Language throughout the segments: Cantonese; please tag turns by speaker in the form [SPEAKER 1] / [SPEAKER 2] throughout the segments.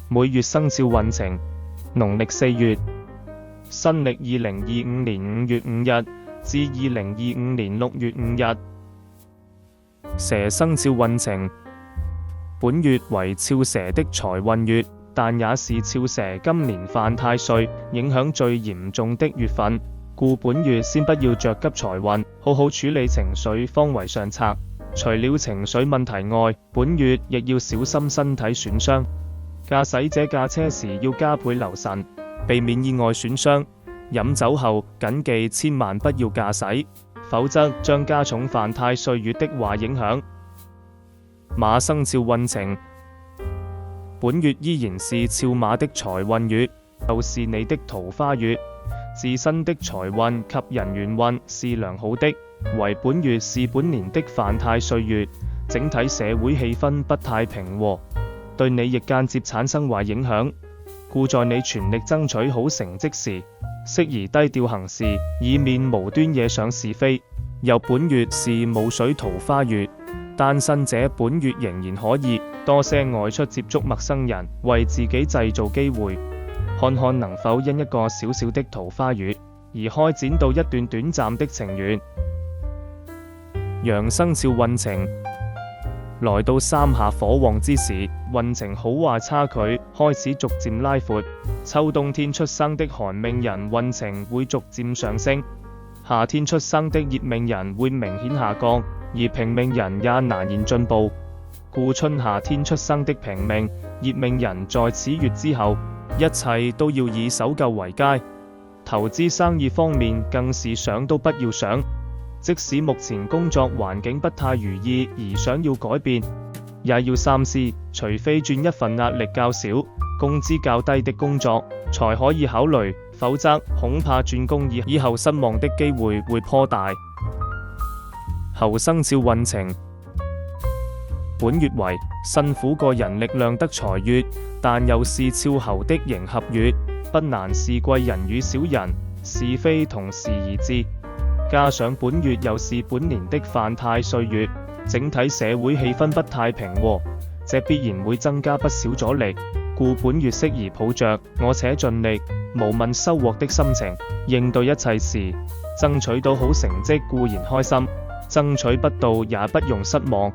[SPEAKER 1] 每月生肖運程，農曆4月，新曆2025年5月5日至2025年6月5日。蛇生肖運程，本月為肖蛇的財運月，但也是肖蛇今年犯太歲影響最嚴重的月份，故本月先不要着急財運，好好處理情緒方為上策。除了情緒問題外，本月亦要小心身體損傷。駕駛者駕車時要加倍留神，避免意外損傷。飲酒後謹記千萬不要駕駛，否則將加重犯太歲月的壞影響。馬生肖運程，本月依然是肖馬的財運月，又是你的桃花月，自身的財運及人緣運是良好的，唯本月是本年的犯太歲月，整體社會氣氛不太平和，對你亦間接產生壞影響，故在你全力爭取好成績時，適宜低調行事，以免無端惹上是非。又本月是戊水桃花月，單身者本月仍然可以多些外出接觸陌生人，為自己製造機會，看看能否因一個小小的桃花月而開展到一段短暫的情緣。羊生肖運程，來到三下火旺之時，運程好壞差距開始逐漸拉闊。秋冬天出生的寒命人運程會逐漸上升，夏天出生的熱命人會明顯下降，而平命人也難言進步。故春夏天出生的平命、熱命人在此月之後，一切都要以守舊為佳。投資生意方面更是想都不要想，即使目前工作環境不太如意而想要改變，也要三思，除非轉一份壓力較少、工資較低的工作，才可以考慮，否則恐怕轉工以後失望的機會會頗大。猴生肖運程，本月為辛苦個人力量得財月，但又是肖猴的迎合月，不難是貴人與小人，是非同時而至。加上本月又是本年的犯太歲月，整體社會氣氛不太平和，這必然會增加不少阻力，故本月適宜抱着我且盡力無問收穫的心情應對一切事，爭取到好成績固然開心，爭取不到也不用失望。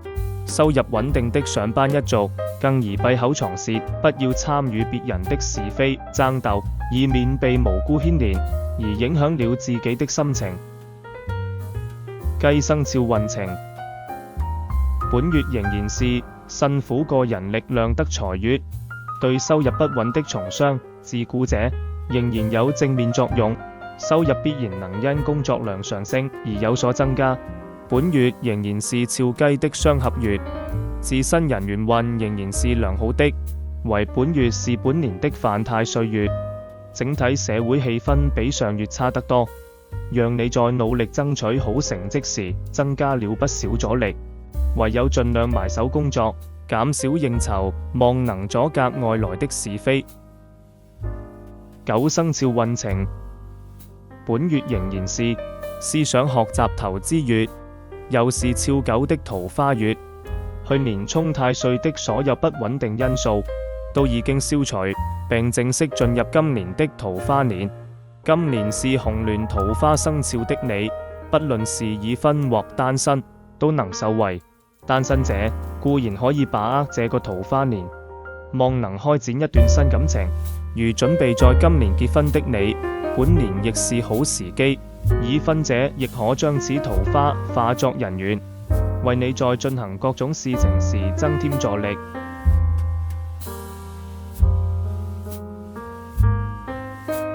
[SPEAKER 1] 收入穩定的上班一族更宜閉口藏舌，不要參與別人的是非爭鬥，以免被無辜牽連而影響了自己的心情。雞生肖運程，本月仍然是辛苦個人力量得財月，對收入不穩的從商自僱者仍然有正面作用，收入必然能因工作量上升而有所增加。本月仍然是肖雞的相合月，自身人緣運仍然是良好的，唯本月是本年的犯太歲月，整體社會氣氛比上月差得多，讓你在努力爭取好成績時增加了不少阻力，唯有盡量埋首工作，減少應酬，望能阻隔外來的是非。狗生肖運程，本月仍然是思想學習投資月，又是肖狗的桃花月，去年沖太歲的所有不穩定因素都已經消除，並正式進入今年的桃花年。今年是紅鸞桃花生肖的你，不論是已婚或單身都能受惠。單身者固然可以把握這個桃花年，望能開展一段新感情。如準備在今年結婚的你，本年亦是好時機。已婚者亦可將此桃花化作人緣，為你在進行各種事情時增添助力。